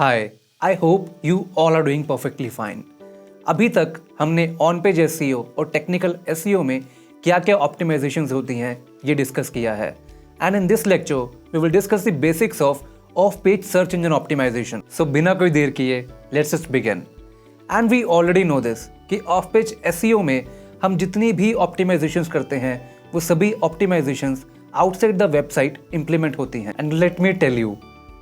Hi, I hope you all are doing perfectly fine. अभी तक हमने ऑन पेज एसईओ और टेक्निकल एसईओ में क्या क्या ऑप्टिमाइजेशंस होती हैं ये डिस्कस किया है। And in this lecture we will discuss the basics of page search engine optimisation. सो बिना कोई देर किए let's just begin. And we already know this कि ऑफ पेज एसईओ में हम जितनी भी ऑप्टिमाइजेशंस करते हैं वो सभी optimisations outside the website implement होती हैं। And let me tell you,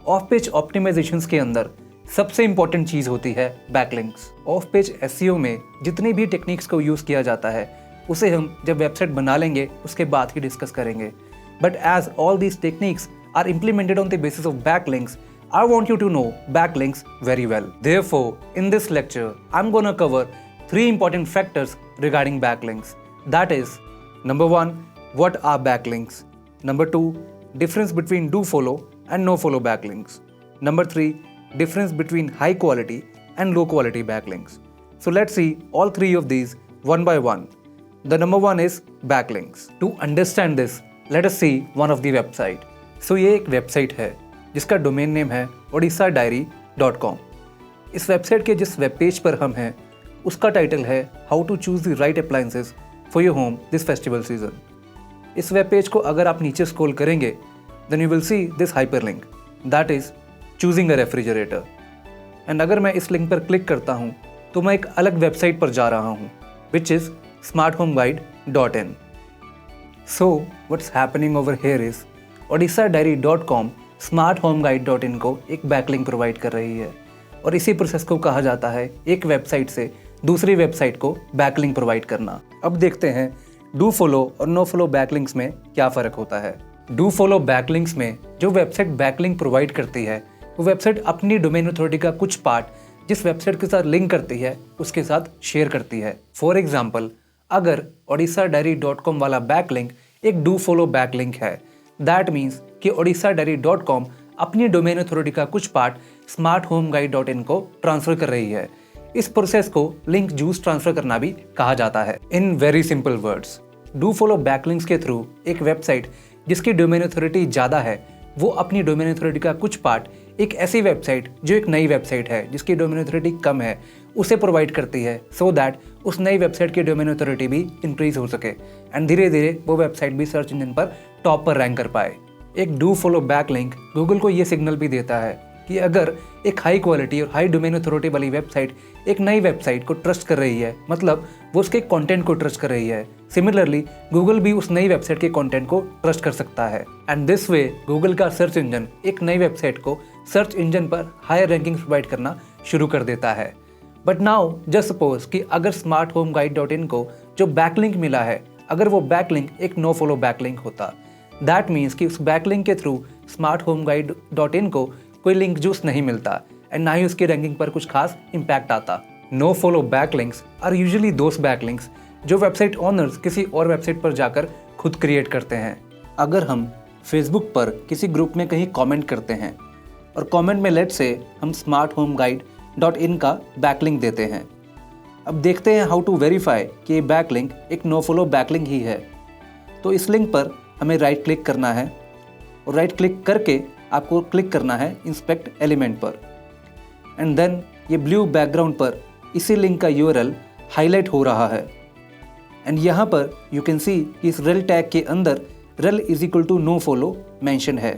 of page optimisations के अंदर सबसे इंपॉर्टेंट चीज़ होती है बैकलिंक्स। ऑफ पेज एसईओ में जितनी भी टेक्निक्स को यूज़ किया जाता है उसे हम जब वेबसाइट बना लेंगे उसके बाद ही डिस्कस करेंगे। But as all these techniques are implemented on the basis of backlinks, I want you to know backlinks very well. Therefore, in this lecture, I'm gonna cover 3 important factors regarding backlinks. That is, number 1, what are backlinks? Number 2, difference between do-follow and no-follow backlinks. Number 3, difference between high quality and low quality backlinks. So let's see all 3 of these one by one. The number 1 is backlinks. To understand this, let us see one of the website. So ये एक website है जिसका domain name है odisha-diary.com। इस website के जिस web page पर हम हैं उसका टाइटल है how to choose the right appliances for your home this festival season. इस वेब पेज को अगर आप नीचे स्क्रॉल करेंगे then you will see this hyperlink, that is choosing a refrigerator. And अगर मैं इस लिंक पर क्लिक करता हूँ तो मैं एक अलग वेबसाइट पर जा रहा हूँ which is smarthomeguide.in। So what's happening over here is odisha-diary.com smarthomeguide.in को एक बैकलिंक प्रोवाइड कर रही है और इसी प्रोसेस को कहा जाता है एक वेबसाइट से दूसरी वेबसाइट को बैकलिंक प्रोवाइड करना। अब देखते हैं डू फॉलो और नो फॉलो बैकलिंक्स में क्या फ़र्क होता है। डू फॉलो बैकलिंक्स में जो वेबसाइट बैकलिंक प्रोवाइड करती है वो वेबसाइट अपनी डोमेन अथॉरिटी का कुछ पार्ट जिस वेबसाइट के साथ लिंक करती है उसके साथ शेयर करती है। फॉर एग्जाम्पल, अगर odisha-diary.com वाला बैकलिंक एक डू फॉलो बैकलिंक है, दैट मीन्स कि odisha-diary.com अपनी डोमेन अथॉरिटी का कुछ पार्ट smarthomeguide.in को ट्रांसफर कर रही है। इस प्रोसेस को लिंक जूस ट्रांसफर करना भी कहा जाता है। In very simple words, do follow backlinks के थ्रू एक वेबसाइट जिसकी डोमेन अथॉरिटी ज़्यादा है वो अपनी डोमेन अथॉरिटी का कुछ पार्ट एक ऐसी वेबसाइट जो एक नई वेबसाइट है जिसकी डोमेन अथॉरिटी कम है उसे प्रोवाइड करती है, सो दैट उस नई वेबसाइट की डोमेन अथॉरिटी भी इंक्रीज हो सके एंड धीरे धीरे वो वेबसाइट भी सर्च इंजन पर टॉप पर रैंक कर पाए। एक डू फॉलो बैकलिंक गूगल को ये सिग्नल भी देता है कि अगर एक हाई क्वालिटी और हाई डोमेन अथॉरिटी वाली वेबसाइट एक नई वेबसाइट को ट्रस्ट कर रही है, मतलब वो उसके कंटेंट को ट्रस्ट कर रही है, सिमिलरली गूगल भी उस नई वेबसाइट के कंटेंट को ट्रस्ट कर सकता है। एंड दिस वे गूगल का सर्च इंजन एक नई वेबसाइट को सर्च इंजन पर हायर रैंकिंग प्रोवाइड करना शुरू कर देता है। बट नाउ जस्ट सपोज कि अगर smarthomeguide.in को जो बैकलिंक मिला है अगर वो बैकलिंक एक नो फॉलो बैकलिंक होता, दैट मीन्स कि उस बैकलिंक के थ्रू smarthomeguide.in को कोई लिंक जूस नहीं मिलता एंड ना ही उसकी रैंकिंग पर कुछ खास इम्पैक्ट आता। No follow backlinks are usually those backlinks जो वेबसाइट ओनर्स किसी और वेबसाइट पर जाकर खुद क्रिएट करते हैं। अगर हम फेसबुक पर किसी ग्रुप में कहीं कमेंट करते हैं और कमेंट में लेट से हम smarthomeguide.in का बैकलिंक देते हैं, अब देखते हैं हाउ टू वेरीफाई कि ये बैकलिंक एक नो फॉलो बैकलिंक ही है। तो इस लिंक पर हमें राइट क्लिक करना है और राइट क्लिक करके आपको क्लिक करना है इंस्पेक्ट एलिमेंट पर एंड देन ये ब्लू बैकग्राउंड पर इसी लिंक का यूआरएल हाईलाइट हो रहा है एंड यहाँ पर यू कैन सी कि इस रेल टैग के अंदर rel is equal to no follow mention है।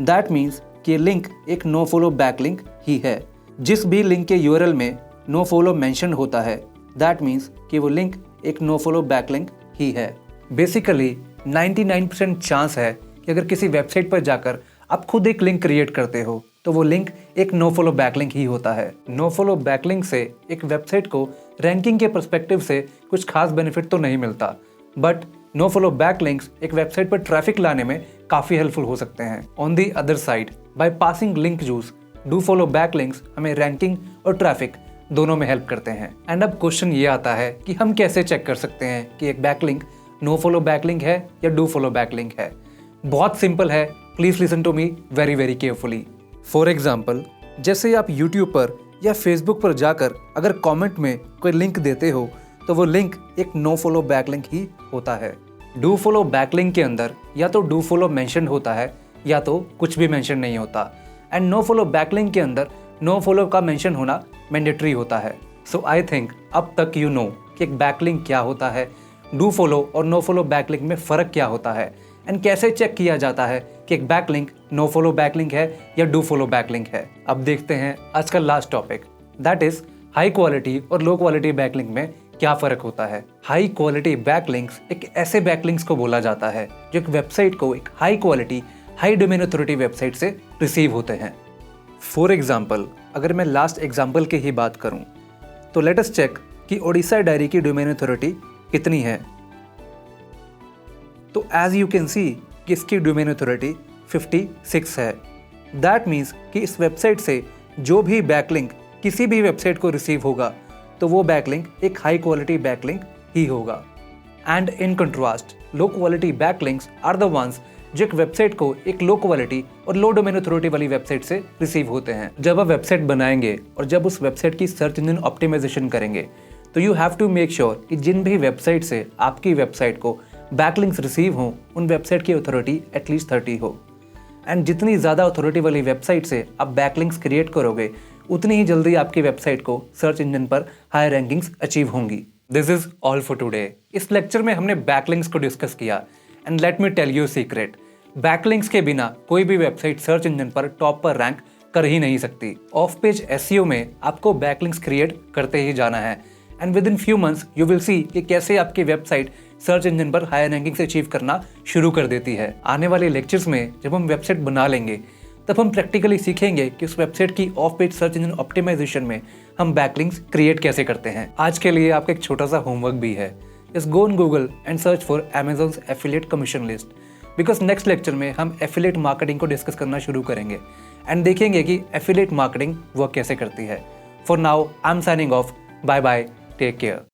दैट मीन्स कि ये लिंक एक नो फॉलो बैकलिंक ही है। जिस भी लिंक के यूआरएल में नो फॉलो मेंशन होता है दैट मीन्स कि वो लिंक एक नो फॉलो बैकलिंक ही है। बेसिकली 99% चांस है कि अगर किसी वेबसाइट पर जाकर आप खुद एक लिंक क्रिएट करते हो तो वो लिंक एक नो फॉलो बैकलिंक ही होता है। नो फॉलो बैकलिंक से एक वेबसाइट को रैंकिंग के पर्सपेक्टिव से कुछ खास बेनिफिट तो नहीं मिलता, बट नो फॉलो बैकलिंक्स एक वेबसाइट पर ट्रैफिक लाने में काफ़ी हेल्पफुल हो सकते हैं। On the other side, by passing link juice, do follow backlinks हमें रैंकिंग और ट्रैफिक दोनों में हेल्प करते हैं। एंड अब क्वेश्चन ये आता है कि हम कैसे चेक कर सकते हैं कि एक बैकलिंक नो फॉलो बैकलिंक है या डू फॉलो बैकलिंक है। बहुत सिंपल है, please listen to me very very carefully. For example, जैसे आप यूट्यूब पर या फेसबुक पर जाकर अगर कमेंट में कोई लिंक देते हो तो वो लिंक एक नो फॉलो बैकलिंक ही होता है। डू फॉलो बैकलिंक के अंदर या तो डू फॉलो मेंशन होता है या तो कुछ भी मेंशन नहीं होता एंड नो फॉलो बैकलिंक के अंदर नो फॉलो का मेंशन होना मैंडेटरी होता है। सो आई थिंक अब तक यू नो कि एक बैकलिंक क्या होता है, डू फॉलो और नो फॉलो बैकलिंक में फ़र्क क्या होता है, एंड कैसे चेक किया जाता है कि एक बैकलिंक नो फॉलो बैकलिंक है या डू फॉलो बैकलिंक है। अब देखते हैं आज का last topic, that is high quality और लो क्वालिटी बैकलिंक में क्या फ़र्क होता है। हाई क्वालिटी बैकलिंक्स एक ऐसे बैकलिंक्स को बोला जाता है जो एक वेबसाइट को एक high quality high domain authority website से रिसीव होते हैं। फॉर एग्जाम्पल, अगर मैं लास्ट एग्जाम्पल की ही बात करूं तो लेट अस चेक कि ओडिशा डायरी की डोमेन अथॉरिटी कितनी है। तो एज यू कैन सी कि इसकी डोमेन अथॉरिटी 56 है। दैट मीन्स कि इस वेबसाइट से जो भी बैकलिंक किसी भी वेबसाइट को रिसीव होगा तो वो बैकलिंक एक हाई क्वालिटी बैकलिंक ही होगा। And in contrast low quality backlinks are the ones जो एक वेबसाइट को एक लो क्वालिटी और लो डोमेन अथॉरिटी वाली वेबसाइट से रिसीव होते हैं। जब आप वेबसाइट बनाएंगे और जब उस वेबसाइट की सर्च इंजन ऑप्टिमाइजेशन करेंगे तो you have to make sure कि जिन भी वेबसाइट से आपकी वेबसाइट को बैकलिंक्स रिसीव हों उन वेबसाइट की अथॉरिटी एटलीस्ट 30 हो। एंड जितनी ज़्यादा अथॉरिटी वाली वेबसाइट से आप बैकलिंक्स क्रिएट करोगे उतनी ही जल्दी आपकी वेबसाइट को सर्च इंजन पर हाई रैंकिंग्स अचीव होंगी। This is all for today. इस लेक्चर में हमने बैकलिंक्स को डिस्कस किया and let me tell you secret, backlinks के बिना कोई भी वेबसाइट सर्च इंजन पर टॉप पर रैंक कर ही नहीं सकती। ऑफ पेज एसईओ में आपको बैकलिंक्स क्रिएट करते ही जाना है and with in few months you will सी कि कैसे आपकी वेबसाइट सर्च इंजन पर हायर रैंकिंग से अचीव करना शुरू कर देती है। आने वाले लेक्चर्स में जब हम वेबसाइट बना लेंगे तब हम प्रैक्टिकली सीखेंगे कि उस वेबसाइट की off page search engine optimization में हम बैकलिंक्स क्रिएट कैसे करते हैं। आज के लिए आपका एक छोटा सा होमवर्क भी है, just go on Google and search for Amazon's affiliate commission list, because next lecture में हम एफिलिएट मार्केटिंग को डिस्कस करना शुरू करेंगे एंड देखेंगे कि एफिलिएट मार्केटिंग वर्क कैसे करती है। For now I am signing off, bye bye, take care.